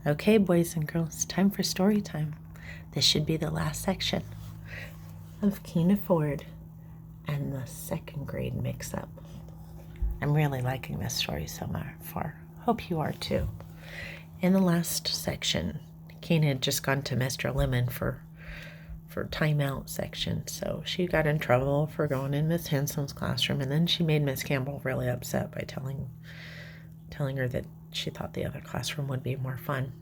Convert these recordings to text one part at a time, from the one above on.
Okay, boys and girls, time for story time. This should be the last section of Keena Ford and the second grade mix-up. I'm really liking this story so far. Hope you are too. In the last section, Keena had just gone to Mr. Lemon for timeout section, so she got in trouble for going in Miss Henson's classroom, and then she made Miss Campbell really upset by telling her that she thought the other classroom would be more fun.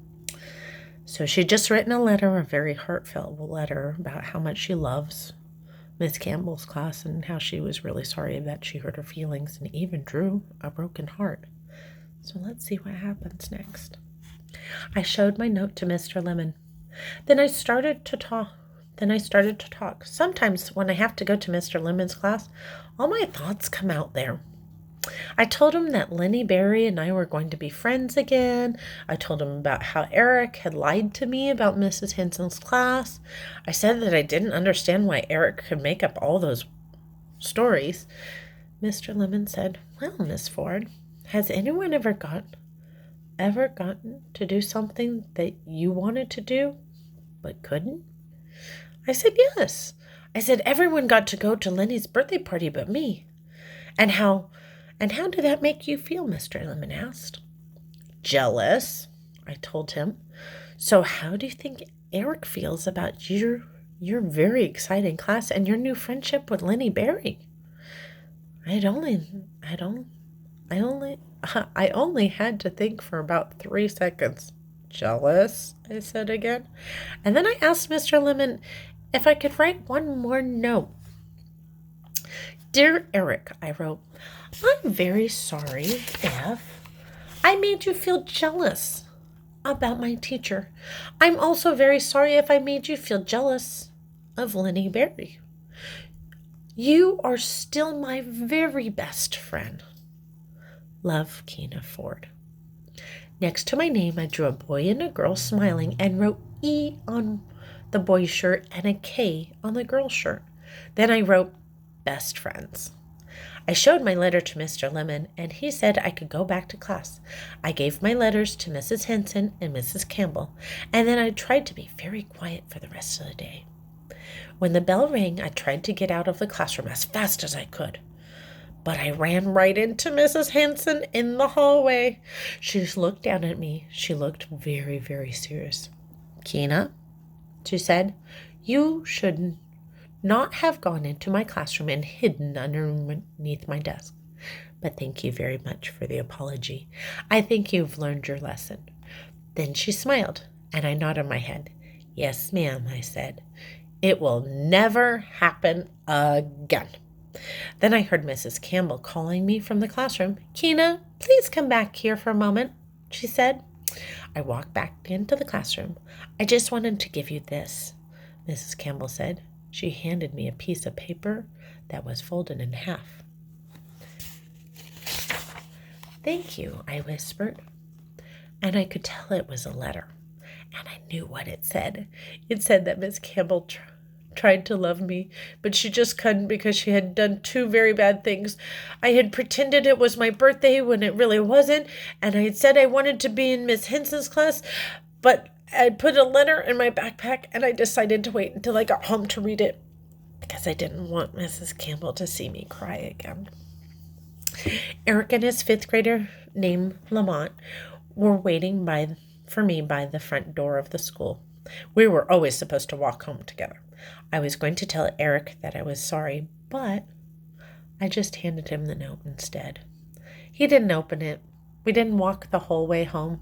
So she'd just written a letter, a very heartfelt letter, about how much she loves Miss Campbell's class and how she was really sorry that she hurt her feelings and even drew a broken heart. So let's see what happens next. I showed my note to Mr. Lemon. Then I started to talk. Sometimes when I have to go to Mr. Lemon's class, all my thoughts come out there. I told him that Lenny Barry and I were going to be friends again. I told him about how Eric had lied to me about Mrs. Henson's class. I said that I didn't understand why Eric could make up all those stories. Mr. Lemon said, "Well, Miss Ford, has anyone ever gotten to do something that you wanted to do but couldn't?" I said, "Yes." I said, "Everyone got to go to Lenny's birthday party but me." And how did that make you feel?" Mr. Lemon asked. "Jealous," I told him. "So how do you think Eric feels about your very exciting class and your new friendship with Lenny Barry?" I only had to think for about 3 seconds. "Jealous," I said again. And then I asked Mr. Lemon if I could write one more note. "Dear Eric," I wrote, "I'm very sorry if I made you feel jealous about my teacher. I'm also very sorry if I made you feel jealous of Lenny Barry. You are still my very best friend. Love, Keena Ford." Next to my name, I drew a boy and a girl smiling and wrote E on the boy's shirt and a K on the girl's shirt. Then I wrote best friends. I showed my letter to Mr. Lemon, and he said I could go back to class. I gave my letters to Mrs. Henson and Mrs. Campbell, and then I tried to be very quiet for the rest of the day. When the bell rang, I tried to get out of the classroom as fast as I could. But I ran right into Mrs. Henson in the hallway. She just looked down at me. She looked very, very serious. "Keena," she said, "you should not have gone into my classroom and hidden underneath my desk. But thank you very much for the apology. I think you've learned your lesson." Then she smiled, and I nodded my head. "Yes, ma'am," I said. "It will never happen again." Then I heard Mrs. Campbell calling me from the classroom. "Keena, please come back here for a moment," she said. I walked back into the classroom. "I just wanted to give you this," Mrs. Campbell said. She handed me a piece of paper that was folded in half. "Thank you," I whispered, and I could tell it was a letter, and I knew what it said. It said that Miss Campbell tried to love me, but she just couldn't because she had done 2 very bad things. I had pretended it was my birthday when it really wasn't, and I had said I wanted to be in Miss Henson's class, but I put a letter in my backpack, and I decided to wait until I got home to read it because I didn't want Mrs. Campbell to see me cry again. Eric and his 5th grader named Lamont were waiting for me by the front door of the school. We were always supposed to walk home together. I was going to tell Eric that I was sorry, but I just handed him the note instead. He didn't open it. We didn't walk the whole way home.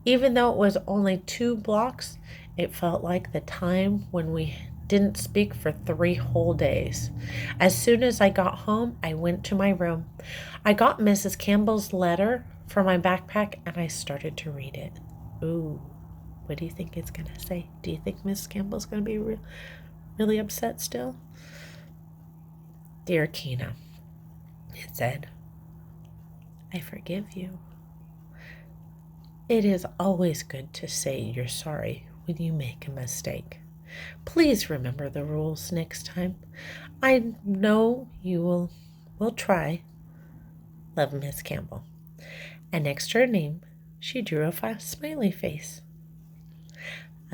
Even though it was only 2 blocks, it felt like the time when we didn't speak for 3 whole days. As soon as I got home, I went to my room. I got Mrs. Campbell's letter from my backpack, and I started to read it. Ooh, what do you think it's going to say? Do you think Mrs. Campbell's going to be really upset still? "Dear Keena," it said, "I forgive you. It is always good to say you're sorry when you make a mistake. Please remember the rules next time. I know you will try. Love, Miss Campbell." And next to her name, she drew a smiley face.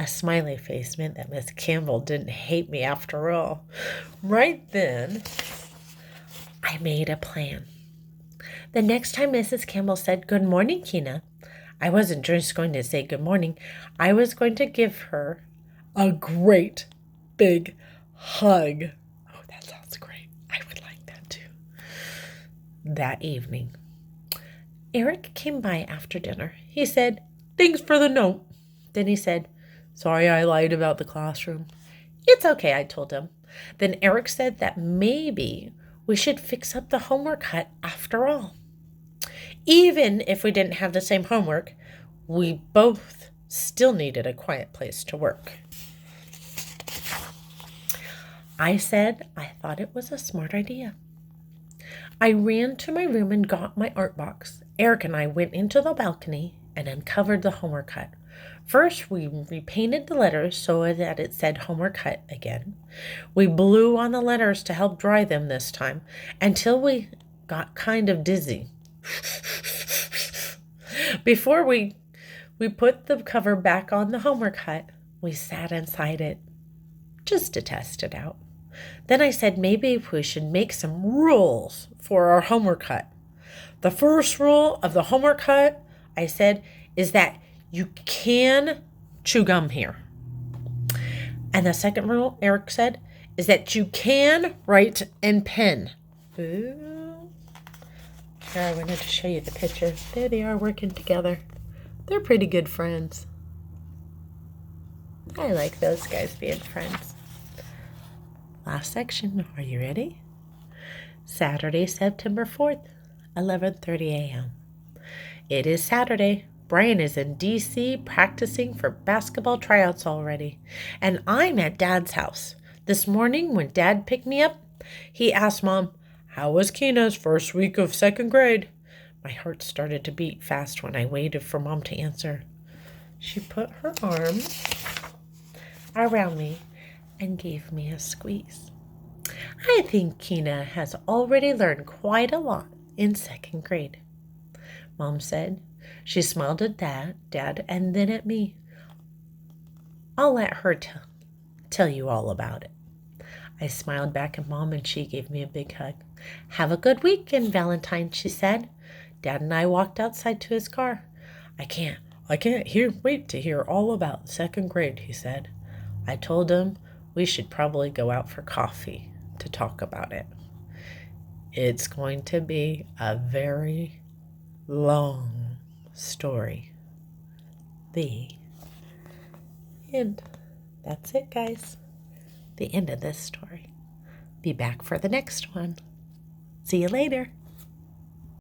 A smiley face meant that Miss Campbell didn't hate me after all. Right then, I made a plan. The next time Mrs. Campbell said, "Good morning, Kina," I wasn't just going to say good morning. I was going to give her a great big hug. Oh, that sounds great. I would like that too. That evening, Eric came by after dinner. He said, "Thanks for the note." Then he said, "Sorry I lied about the classroom." "It's okay," I told him. Then Eric said that maybe we should fix up the homework hut after all. Even if we didn't have the same homework, we both still needed a quiet place to work. I said I thought it was a smart idea. I ran to my room and got my art box. Eric and I went into the balcony and uncovered the homework hut. First, we repainted the letters so that it said homework hut again. We blew on the letters to help dry them this time until we got kind of dizzy. Before we put the cover back on the homework hut, we sat inside it just to test it out. Then I said maybe we should make some rules for our homework hut. The first rule of the homework hut, I said, is that you can chew gum here. And the second rule, Eric said, is that you can write in pen. Ooh. Here, I wanted to show you the picture. There they are working together. They're pretty good friends. I like those guys being friends. Last section. Are you ready? Saturday, September 4th, 11:30 a.m. It is Saturday. Brian is in D.C. practicing for basketball tryouts already, and I'm at Dad's house. This morning when Dad picked me up, he asked Mom, "How was Kina's first week of second grade?" My heart started to beat fast when I waited for Mom to answer. She put her arms around me and gave me a squeeze. "I think Kina has already learned quite a lot in second grade," Mom said. She smiled at Dad, and then at me. "I'll let her tell you all about it." I smiled back at Mom, and she gave me a big hug. "Have a good weekend, Valentine," she said. Dad and I walked outside to his car. I can't wait to hear all about second grade," he said. I told him we should probably go out for coffee to talk about it. It's going to be a very long story. The end. That's it, guys. The end of this story. Be back for the next one. See you later.